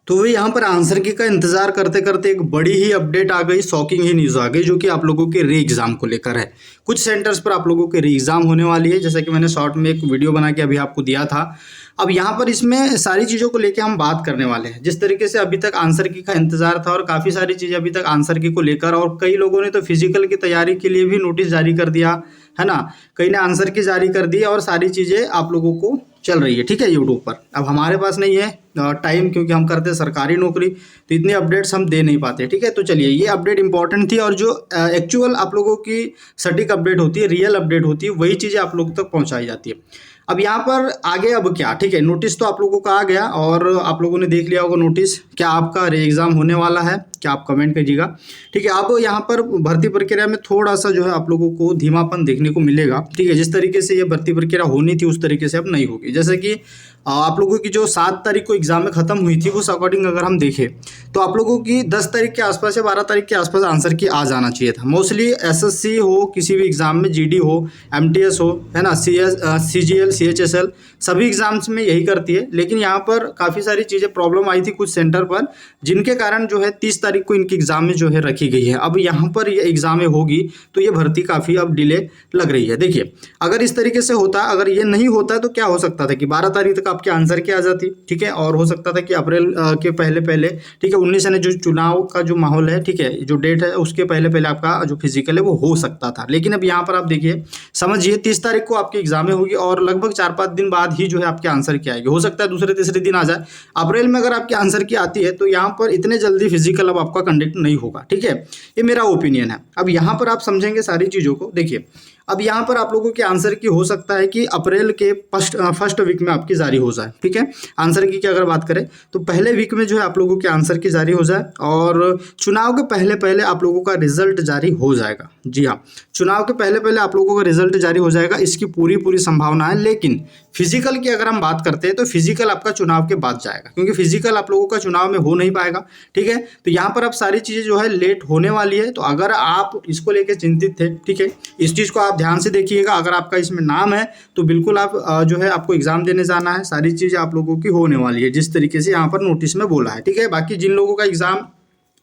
तो वही यहाँ पर आंसर की का इंतजार करते करते एक बड़ी ही अपडेट आ गई, शॉकिंग ही न्यूज़ आ गई, जो कि आप लोगों के री एग्ज़ाम को लेकर है। कुछ सेंटर्स पर आप लोगों के री एग्ज़ाम होने वाली है, जैसा कि मैंने शॉर्ट में एक वीडियो बना के अभी आपको दिया था। अब यहाँ पर इसमें सारी चीज़ों को लेकर हम बात करने वाले हैं। जिस तरीके से अभी तक आंसर की का इंतजार था और काफ़ी सारी चीज़ें अभी तक आंसर की को लेकर, और कई लोगों ने तो फिजिकल की तैयारी के लिए भी नोटिस जारी कर दिया है ना, कई ने आंसर की जारी कर दी और सारी चीज़ें आप लोगों को चल रही है, ठीक है, यूट्यूब पर। अब हमारे पास नहीं है टाइम, क्योंकि हम करते हैं सरकारी नौकरी, तो इतनी अपडेट्स हम दे नहीं पाते, ठीक है। तो चलिए, ये अपडेट इंपॉर्टेंट थी, और जो एक्चुअल आप लोगों की सटीक अपडेट होती है, रियल अपडेट होती है, वही चीज़ें आप लोगों तक पहुंचाई जाती है। अब यहाँ पर आगे अब क्या, ठीक है, नोटिस तो आप लोगों का आ गया और आप लोगों ने देख लिया होगा नोटिस। क्या आपका री एग्ज़ाम होने वाला है, क्या आप कमेंट कीजिएगा, ठीक है। अब यहाँ पर भर्ती प्रक्रिया में थोड़ा सा जो है आप लोगों को धीमापन देखने को मिलेगा, ठीक है। जिस तरीके से ये भर्ती प्रक्रिया होनी थी उस तरीके से अब नहीं होगी। जैसे कि आप लोगों की जो 7 तारीख को एग्जाम में खत्म हुई थी, उस अकॉर्डिंग अगर हम देखें तो आप लोगों की 10 तारीख के आसपास या 12 तारीख के आसपास आंसर की आ जाना चाहिए था। मोस्टली एसएससी हो, किसी भी एग्जाम में जीडी हो, एमटीएस हो, है ना, सीजीएल, सीएचएसएल, सभी एग्जाम्स में यही करती है। लेकिन यहाँ पर काफ़ी सारी चीज़ें प्रॉब्लम आई थी कुछ सेंटर पर, जिनके कारण जो है 30 तारीख को इनकी एग्जाम में जो है रखी गई है। अब यहाँ पर ये एग्जामें होगी तो ये भर्ती काफ़ी अब डिले लग रही है। देखिए, अगर इस तरीके से होता, अगर ये नहीं होता तो क्या हो सकता था कि 12 तारीख तक आपके आंसर की आ जाती, ठीक है, और हो सकता था कि अप्रैल के पहले पहले, ठीक है, 19 यानी जो चुनाव का जो माहौल है, ठीक है, जो डेट है उसके पहले पहले आपका जो फिजिकल है वो हो सकता था। लेकिन अब यहाँ पर आप देखिए, समझिए 30 तारीख को आपकी एग्जामें होगी और लगभग 4-5 दिन बाद ही जो है आपके आंसर की आएगी। हो सकता है दूसरे तीसरे दिन आ जाए। अप्रैल में अगर आपके आंसर की आती है तो यहाँ पर इतने जल्दी फिजिकल अब आपका कंडक्ट नहीं होगा, ठीक है, ये मेरा ओपिनियन है। अब यहाँ पर आप समझेंगे सारी चीज़ों को। देखिए, अब यहाँ पर आप लोगों के आंसर की हो सकता है कि अप्रैल के फर्स्ट वीक में आपकी जारी हो जाए, ठीक है। आंसर की अगर बात करें तो पहले वीक में जो है आप लोगों के आंसर की जारी हो जाए, और चुनाव के पहले पहले आप लोगों का रिजल्ट जारी हो जाएगा। जी हाँ, चुनाव के पहले पहले आप लोगों का रिजल्ट जारी हो जाएगा, इसकी पूरी संभावना है। लेकिन फिजिकल की अगर हम बात करते हैं तो फिजिकल आपका चुनाव के बाद जाएगा, क्योंकि फिजिकल आप लोगों का चुनाव में हो नहीं पाएगा, ठीक है। तो यहाँ पर अब सारी चीज़ें जो है लेट होने वाली है। तो अगर आप इसको लेकर चिंतित थे, ठीक है, इस चीज़ को आप ध्यान से देखिएगा। अगर आपका इसमें नाम है तो बिल्कुल आप जो है आपको एग्जाम देने जाना है, सारी चीज़ें आप लोगों की होने वाली है जिस तरीके से यहाँ पर नोटिस में बोला है, ठीक है। बाकी जिन लोगों का एग्जाम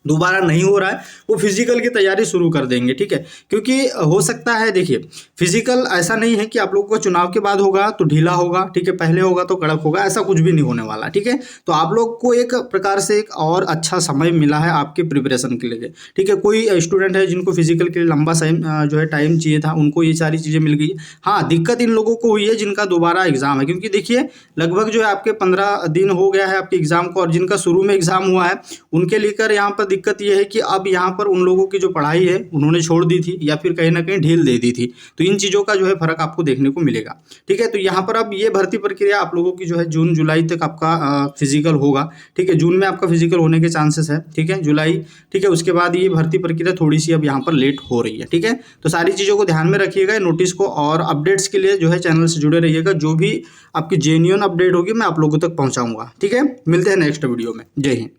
दोबारा नहीं हो रहा है वो फिजिकल की तैयारी शुरू कर देंगे, ठीक है, क्योंकि हो सकता है, देखिए, फिजिकल ऐसा नहीं है कि आप लोगों का चुनाव के बाद होगा तो ढीला होगा, ठीक है, पहले होगा तो कड़क होगा, ऐसा कुछ भी नहीं होने वाला, ठीक है। तो आप लोग को एक प्रकार से एक और अच्छा समय मिला है आपके प्रिपरेशन के लिए, ठीक है। कोई स्टूडेंट है जिनको फिजिकल के लिए लंबा जो है टाइम चाहिए था, उनको ये सारी चीज़ें मिल गई। हाँ, दिक्कत इन लोगों को हुई है जिनका दोबारा एग्जाम है, क्योंकि देखिए लगभग जो है आपके 15 दिन हो गया है आपके एग्जाम को, और जिनका शुरू में एग्जाम हुआ है उनके लेकर यहाँ पर दिक्कत ये है कि अब यहाँ पर उन लोगों की जो पढ़ाई है उन्होंने छोड़ दी थी या फिर कहीं ना कहीं ढील दे दी थी। तो इन चीज़ों का जो है फर्क आपको देखने को मिलेगा, ठीक है। तो यहाँ पर अब ये भर्ती प्रक्रिया आप लोगों की जो है जून जुलाई तक आपका फिजिकल होगा, ठीक है। जून में आपका फिजिकल होने के चांसेस है, ठीक है, जुलाई, ठीक है। उसके बाद ये भर्ती प्रक्रिया थोड़ी सी अब यहाँ पर लेट हो रही है, ठीक है। तो सारी चीज़ों को ध्यान में रखिएगा नोटिस को, और अपडेट्स के लिए जो है चैनल से जुड़े रहिएगा। जो भी आपकी जेन्युइन अपडेट होगी मैं आप लोगों तक पहुँचाऊँगा, ठीक है। मिलते हैं नेक्स्ट वीडियो में। जय हिंद।